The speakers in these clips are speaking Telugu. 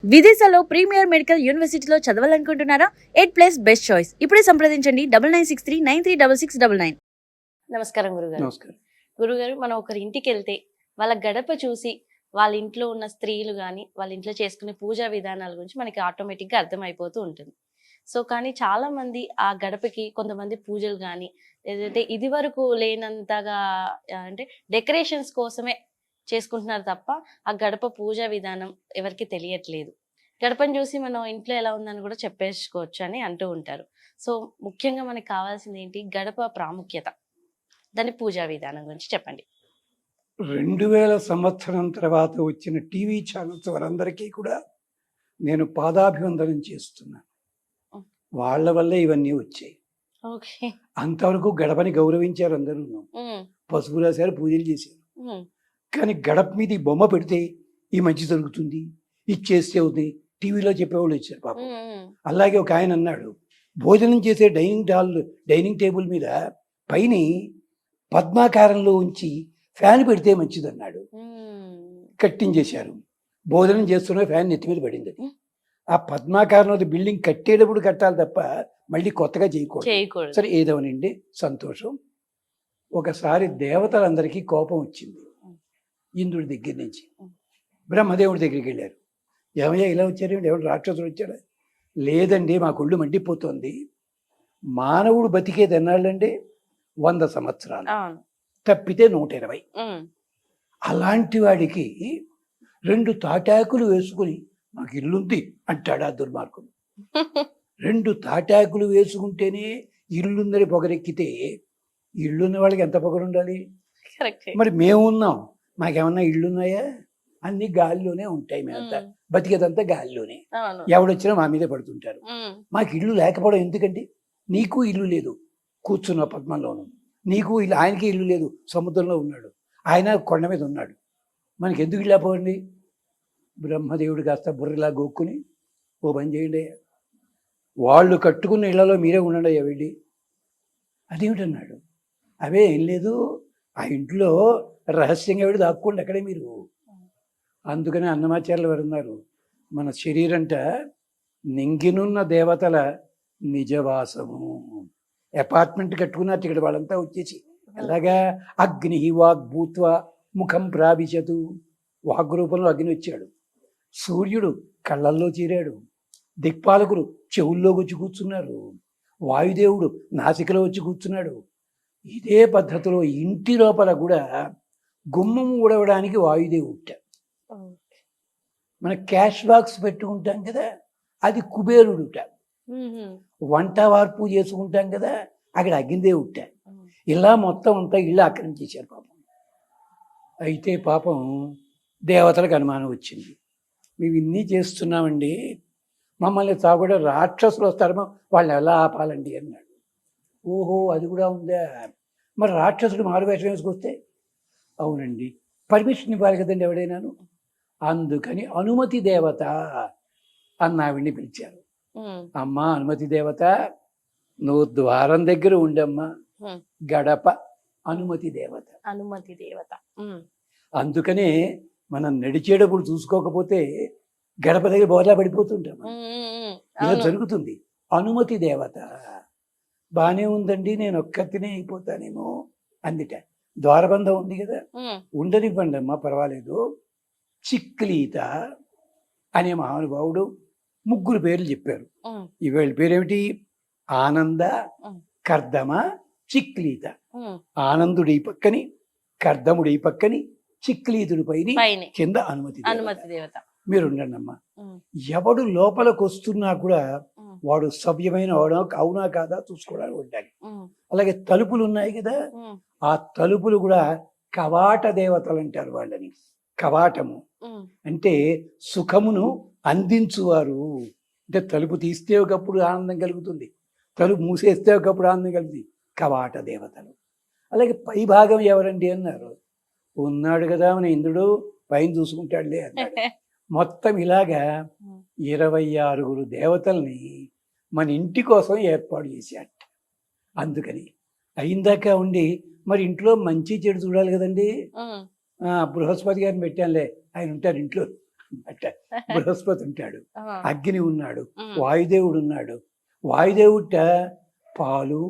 విదేశాల్లో ప్రీమియర్ మెడికల్ యూనివర్సిటీలో చదవాలనుకుంటున్నారా? 8+ బెస్ట్ చాయిస్. ఇప్పుడే సంప్రదించండి 9963936699. నమస్కారం గురుగారు. నమస్కారం. గురుగారు, మనం ఒకరి ఇంటికి వెళ్తే వాళ్ళ గడప చూసి వాళ్ళ ఇంట్లో ఉన్న స్త్రీలు కానీ వాళ్ళ ఇంట్లో చేసుకునే పూజా విధానాల గురించి మనకి ఆటోమేటిక్గా అర్థమైపోతూ ఉంటుంది. సో కానీ చాలా మంది ఆ గడపకి కొంతమంది పూజలు కానీ లేదంటే ఇది వరకు లేనంతగా అంటే డెకరేషన్స్ కోసమే చేసుకుంటున్నారు తప్ప ఆ గడప పూజా విధానం ఎవరికి తెలియట్లేదు. గడపను చూసి మనం ఇంట్లో ఎలా ఉందని కూడా చెప్పేసుకోవచ్చు అని అంటూ ఉంటారు. సో ముఖ్యంగా మనకి కావాల్సింది ఏంటి? గడప ప్రాముఖ్యత, దాని పూజా విధానం గురించి చెప్పండి. 2000 సంవత్సరం తర్వాత వచ్చిన టీవీ ఛానల్స్ వారందరికీ కూడా నేను పాదాభివందనం చేస్తున్నాను. వాళ్ళ వల్లే ఇవన్నీ వచ్చాయి. ఓకే. అంతవరకు గడపని గౌరవించారు అందరూ, పసుపు రాశారు, పూజలు చేశారు. కానీ గడప మీద ఈ బొమ్మ పెడితే ఈ మంచి జరుగుతుంది, ఇది చేస్తే అవుతుంది, టీవీలో చెప్పేవాళ్ళు వచ్చారు పాపం. అలాగే ఒక ఆయన అన్నాడు, భోజనం చేసే డైనింగ్ టేబుల్ మీద పైన పద్మాకారంలో ఉంచి ఫ్యాన్ పెడితే మంచిది అన్నాడు. కట్టించేశారు. భోజనం చేస్తున్న ఫ్యాన్ నెత్తి మీద పడింది. ఆ పద్మాకారంలో బిల్డింగ్ కట్టేటప్పుడు కట్టాలి తప్ప మళ్ళీ కొత్తగా చేయకూడదు. సరే, ఏదవనండి, సంతోషం. ఒకసారి దేవతలందరికీ కోపం వచ్చింది. ఇంద్రుడి దగ్గర నుంచి బ్రహ్మదేవుడి దగ్గరికి వెళ్ళారు. ఏమయ్యా ఇలా వచ్చారేమిటి, ఎవరు రాక్షసుడు వచ్చాడా? లేదండి, మా కొళ్ళు మండిపోతుంది. మానవుడు బతికేది ఎన్నాళ్ళండి? 100 సంవత్సరాలు, తప్పితే 120. అలాంటి వాడికి 2 తాటాకులు వేసుకుని నాకు ఇల్లుంది అంటాడు ఆ దుర్మార్గుడు. 2 తాటాకులు వేసుకుంటేనే ఇల్లుందని పొగరెక్కితే ఇల్లున్న వాళ్ళకి ఎంత పొగరు ఉండాలి? మరి మేమున్నాం, మాకేమన్నా ఇళ్ళున్నాయా? అన్ని గాలిలోనే ఉంటాయి. మేమంతా బతికేదంతా గాలిలోనే. ఎవడొచ్చినా మా మీదే పడుతుంటారు. మాకు ఇల్లు లేకపోవడం ఎందుకండి? నీకు ఇల్లు లేదు, కూర్చున్న పద్మంలోను. నీకు ఇల్లు, ఆయనకి ఇల్లు లేదు, సముద్రంలో ఉన్నాడు. ఆయన కొండ మీద ఉన్నాడు. మనకి ఎందుకు ఇల్లు లేకపోండి? బ్రహ్మదేవుడు కాస్త బుర్రలా గోక్కుని, ఓ పని చేయండి, వాళ్ళు కట్టుకున్న ఇళ్లలో మీరే ఉండండి అయ్యా వెళ్ళి. అదేమిటన్నాడు. అవే ఏం లేదు, ఆ ఇంట్లో రహస్యంగా వెళ్ళి దాక్కోండి అక్కడే మీరు. అందుకని అన్నమాచార్యులు వారు ఉన్నారు, మన శరీరంట నింగినున్న దేవతల నిజవాసము. అపార్ట్మెంట్ కట్టుకున్నారు ఇక్కడ వాళ్ళంతా వచ్చేసి. అలాగా అగ్ని వాగ్భూత్వ ముఖం ప్రావిశతు. వాగ్రూపంలో అగ్ని వచ్చాడు. సూర్యుడు కళ్ళల్లో చేరాడు. దిక్పాలకులు చెవుల్లో వచ్చి కూర్చున్నారు. వాయుదేవుడు నాసికలో వచ్చి కూర్చున్నాడు. ఇదే పద్ధతిలో ఇంటి లోపల కూడా గుమ్మం ఊడవడానికి వాయుదేవుడు. మన క్యాష్ బాక్స్ పెట్టుకుంటాం కదా, అది కుబేరుడుట. వంట వార్పు చేసుకుంటాం కదా, అక్కడ అగ్నిదేవుట. ఇలా మొత్తం అంతా ఇళ్ళు ఆక్రమించేశారు పాపం. అయితే పాపం దేవతలకు అనుమానం వచ్చింది, మేము ఇన్ని చేస్తున్నామండి, మమ్మల్ని తాగుడే రాక్షసులు వస్తారేమో, వాళ్ళని ఎలా ఆపాలండి అన్నాడు. ఓహో, అది కూడా ఉందా? మరి రాక్షసుడు మారువేషం వేసుకొస్తే? అవునండి, పర్మిషన్ ఇవ్వాలి కదండి ఎవడైనాను. అందుకని అనుమతి దేవత అన్న ఆవిడ్ని పిలిచారు. అమ్మా అనుమతి దేవత, నువ్వు ద్వారం దగ్గర ఉండమ్మా. గడప అనుమతి దేవత. అనుమతి దేవత. అందుకనే మనం నడిచేటప్పుడు చూసుకోకపోతే గడప దగ్గర బోర్లా పడిపోతుంటాం. ఇలా జరుగుతుంది. అనుమతి దేవత. బానే ఉందండి, నేను ఒక్కతినే అయిపోతానేమో అందిట. ద్వారబంధం ఉంది కదా, ఉండనివ్వండి అమ్మా, పర్వాలేదు. చిక్లీత అనే మహానుభావుడు 3 పేర్లు చెప్పారు. వీళ్ళ పేరేమిటి? ఆనంద, కర్దమ, చిక్లీత. ఆనందుడి పక్కని, కర్దముడి పక్కని, చిక్లీతుడి పైన, కింద అనుమతి దేవత. మీరు ఉండండి అమ్మా. ఎవడు లోపలికి వస్తున్నా కూడా వాడు సవ్యమైన వాడు అవునా కాదా చూసుకోవడానికి ఉండాలి. అలాగే తలుపులు ఉన్నాయి కదా, ఆ తలుపులు కూడా కవాట దేవతలు అంటారు వాళ్ళని. కవాటము అంటే సుఖమును అందించువారు. అంటే తలుపు తీస్తే ఒకప్పుడు ఆనందం కలుగుతుంది, తలుపు మూసేస్తే ఒకప్పుడు ఆనందం కలుగుతుంది. కవాట దేవతలు. అలాగే పై భాగం ఎవరండి అన్నారు. ఉన్నాడు కదా మన ఇంద్రుడు, పైన చూసుకుంటాడులే అన్నాడు. మొత్తం ఇలాగా 26 దేవతల్ని మన ఇంటి కోసం ఏర్పాటు చేశాట. అందుకని అయిందాక ఉండి మరి ఇంట్లో మంచి చెడు చూడాలి కదండి. బృహస్పతి గారిని పెట్టానులే, ఆయన ఉంటారు ఇంట్లో. అట్ట బృహస్పతి ఉంటాడు, ఆ, అగ్ని ఉన్నాడు, ఉమ్, వాయుదేవుడు ఉన్నాడు. వాయుదేవుట పాలు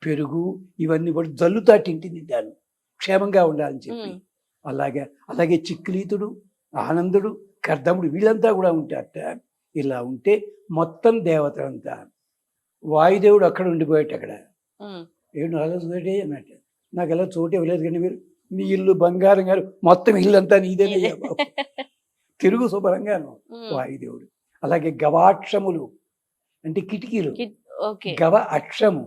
పెరుగు ఇవన్నీ కూడా జల్లుతాటి ఇంటి నిండాను క్షేమంగా ఉండాలని చెప్పి. ఉమ్, అలాగే అలాగే చిక్లీతుడు, ఆనందుడు, కర్దముడు వీళ్ళంతా కూడా ఉంటారట. ఇలా ఉంటే మొత్తం దేవతలంతా వాయుదేవుడు అక్కడ ఉండిపోయాట. అక్కడ ఉమ్, ఏడు అలా చూడే అన్నట్టు. నాకు ఎలా చోటు ఇవ్వలేదు కానీ మీరు నీ ఇల్లు బంగారం గారు మొత్తం ఇల్లంతా నీదేనయ్యా బాబు. తిరుగు శుభ్రంగాను ఉమ్, వాయుదేవుడు. అలాగే గవాక్షములు అంటే కిటికీలు. ఓకే. గవ అక్షము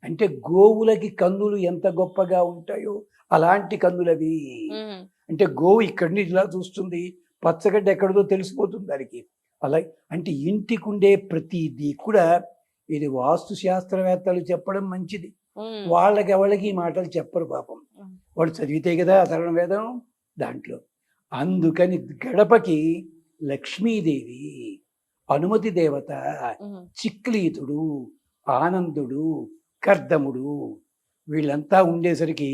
అంటే గోవులకి కన్నులు ఎంత గొప్పగా ఉంటాయో అలాంటి కన్నులవి. ఉమ్, అంటే గోవు ఇక్కడి నుంచి ఇలా చూస్తుంది, పచ్చగడ్డ ఎక్కడిదో తెలిసిపోతుంది దానికి. అలాగే అంటే ఇంటికి ఉండే ప్రతిదీ కూడా ఇది వాస్తు శాస్త్రవేత్తలు చెప్పడం మంచిది. ఉమ్, వాళ్ళకి ఎవరికి ఈ మాటలు చెప్పరు పాపం. ఉమ్, వాడు చదివితే కదా అధర్వ వేదం దాంట్లో. అందుకని గడపకి లక్ష్మీదేవి, అనుమతి దేవత, ఉమ్, చిక్లీతుడు, ఆనందుడు, కర్దముడు వీళ్ళంతా ఉండేసరికి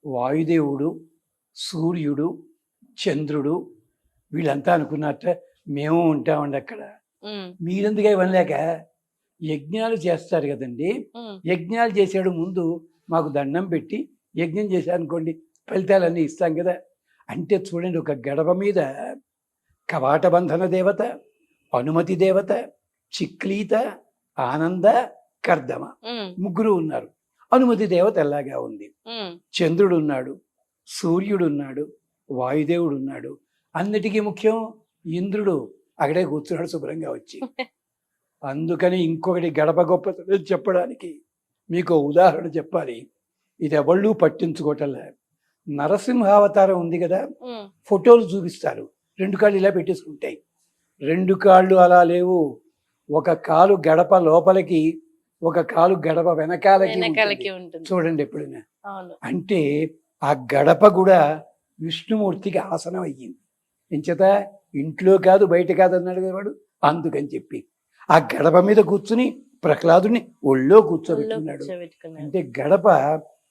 వాయుదేవుడు, సూర్యుడు, చంద్రుడు వీళ్ళంతా అనుకున్నట్ట మేము ఉంటామండి అక్కడ. ఉమ్, మీరెందుకు ఇవన్నీ లేక యజ్ఞాలు చేస్తారు కదండి. ఉమ్, యజ్ఞాలు చేసాడు ముందు మాకు దండం పెట్టి యజ్ఞం చేశారనుకోండి ఫలితాలన్నీ ఇస్తాం కదా. అంటే చూడండి, ఒక గడప మీద కవాటబంధన దేవత, అనుమతి దేవత, చిక్లీత, ఆనంద, కర్దమ ఉమ్, ముగ్గురు ఉన్నారు. అనుమతి దేవత ఎలాగా ఉంది, ఉమ్, చంద్రుడు ఉన్నాడు, సూర్యుడు ఉన్నాడు, వాయుదేవుడు ఉన్నాడు. అన్నిటికీ ముఖ్యం ఇంద్రుడు అక్కడే కూర్చున్నాడు శుభ్రంగా వచ్చి. అందుకని ఇంకొకటి గడప గొప్పతనం చెప్పడానికి మీకు ఉదాహరణ చెప్పాలి. ఇది ఎవళ్ళు పట్టించుకోవటంలే. నరసింహావతారం ఉంది కదా, ఉమ్, ఫోటోలు చూపిస్తారు, 2 కాళ్ళు ఇలా పెట్టేసుకుంటాయి. 2 కాళ్ళు అలా లేవు. ఒక కాలు గడప లోపలికి, ఒక కాలు గడప వెనకాలకి వెనకాలకి ఉంటుంది. ఉంటుంది. చూడండి ఎప్పుడైనా. అవును. అంటే ఆ గడప కూడా విష్ణుమూర్తికి ఆసనం అయ్యింది. ఎంచేత ఇంట్లో కాదు బయట కాదు అన్నాడు కదా వాడు. అందుకని చెప్పి ఆ గడప మీద కూర్చుని ప్రహ్లాదుని ఒళ్ళో కూర్చోబెట్టుకున్నాడు. కూర్చోబెట్టుకున్నాడు. అంటే గడప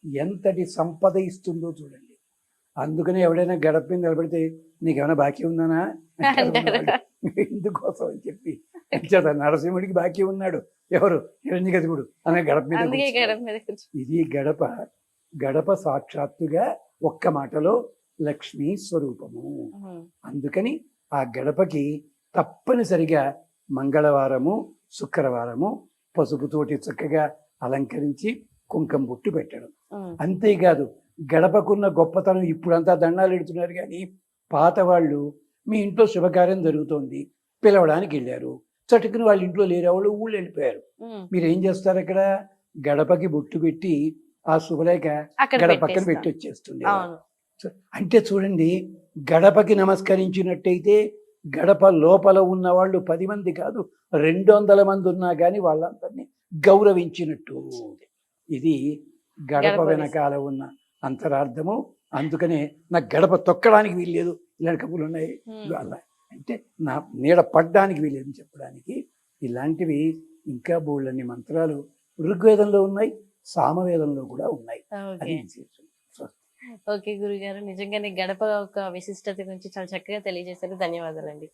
ఎంతటి సంపద ఇస్తుందో చూడండి. అందుకని ఎవడైనా గడప మీద నిలబడితే నీకేమైనా బాకీ ఉందానా అంటారు ఉన్నవాళ్ళు. ఇందుకోసం అని చెప్పి. ఎంచేత నరసింహుడికి బాకీ ఉన్నాడు ఎవరు, హిరణ్యకశిపుడు అనే గడప మీద అందుకే కూర్చున్నాడు. గడప మీద కూర్చో. ఇది గడప. గడప సాక్షాత్తుగా ఒక్క మాటలో లక్ష్మీ స్వరూపము. ఉమ్, అందుకని ఆ గడపకి తప్పనిసరిగా మంగళవారము, శుక్రవారము పసుపుతోటి చక్కగా అలంకరించి కుంకం బొట్టు పెట్టడం. ఉమ్, అంతేకాదు గడపకున్న గొప్పతనం ఇప్పుడంతా దండాలు ఎడుతున్నారు కానీ పాత వాళ్ళు మీ ఇంట్లో శుభకార్యం జరుగుతోంది పిలవడానికి వెళ్ళారు, చటుకుని వాళ్ళ ఇంట్లో లేరు, వాళ్ళు ఊళ్ళు వెళ్ళిపోయారు. ఉమ్, మీరు ఏం చేస్తారు, అక్కడ గడపకి బొట్టు పెట్టి ఆ శుభలేఖ అక్కడ గడప పక్కన పెట్టేస్తాం. పెట్టి వచ్చేస్తుంది. అవును. అంటే చూడండి, గడపకి నమస్కరించినట్టయితే గడప లోపల ఉన్న వాళ్ళు 10 మంది కాదు 200 మంది ఉన్నా కానీ వాళ్ళందరినీ గౌరవించినట్టు. ఇది గడప గడప వెనకాల ఉన్న అంతరార్థము. అందుకనే నాకు గడప తొక్కడానికి వీల్లేదు, ఇలాంటి కబుర్లు ఉన్నాయి ఉమ్, అలా అంటే నా నీడ పడ్డానికి వీలేదని చెప్పడానికి. ఇలాంటివి ఇంకా బోళ్ళన్ని మంత్రాలు ఋగ్వేదంలో ఉన్నాయి, సామవేదంలో కూడా ఉన్నాయి. అది ఓకే. విశేషం. ఓకే గురుగారు, నిజంగానే గడప ఒక విశిష్టత గురించి చాలా చక్కగా తెలియజేశారు. ధన్యవాదాలండి.